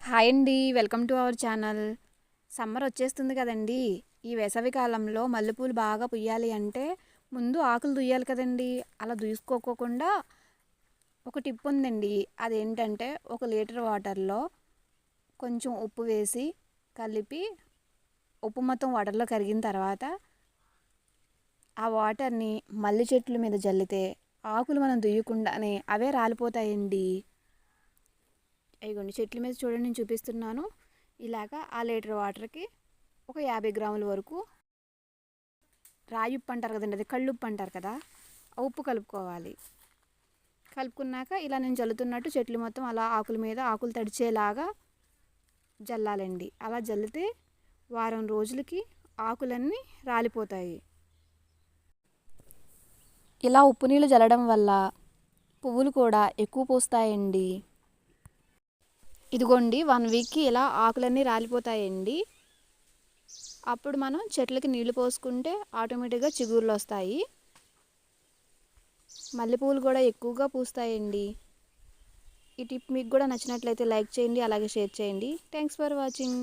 Hi అండి, welcome to our channel. Summer వచ్చేస్తుంది కదండి. ఈ వేసవి కాలంలో మల్లెపూలు బాగా పుయ్యాలి అంటే ముందు ఆకులు దుయ్యాలి కదండి. అలా దూసుకోకుండా ఒక టిప్ ఉందండి. అదేంటంటే 1 లీటర్ వాటర్లో కొంచెం ఉప్పు వేసి కలిపి ఉప్పు మొత్తం వాటర్లో కరిగిన తర్వాత ఆ వాటర్ని మల్లె చెట్ల మీద జల్లితే ఆకులు మనం దుయ్యకుండానే అవే రాలిపోతాయండి. ఇగోండి చెట్ల మీద చూడండి, నేను చూపిస్తున్నాను. ఇలాగా ఆ లీటర్ వాటర్కి ఒక 50 గ్రాముల వరకు రాయి ఉప్పు అంటారు కదండి, అది కళ్ళుప్పు అంటారు కదా, ఆ ఉప్పు కలుపుకోవాలి. కలుపుకున్నాక ఇలా నేను జల్లుతున్నట్టు చెట్లు మొత్తం అలా ఆకుల మీద ఆకులు తడిచేలాగా జల్లాలండి. అలా జల్లితే వారం రోజులకి ఆకులన్నీ రాలిపోతాయి. ఇలా ఉప్పు నీళ్ళు జల్లడం వల్ల పువ్వులు కూడా ఎక్కువ పూస్తాయండి. ఇదిగోండి 1 వీక్కి ఇలా ఆకులన్నీ రాలిపోతాయండి. అప్పుడు మనం చెట్లకి నీళ్లు పోసుకుంటే ఆటోమేటిక్గా చిగుర్లు వస్తాయి. మల్లెపూలు కూడా ఎక్కువగా పూస్తాయండి. ఈ టిప్ మీకు కూడా నచ్చినట్లయితే లైక్ చేయండి, అలాగే షేర్ చేయండి. Thanks for watching.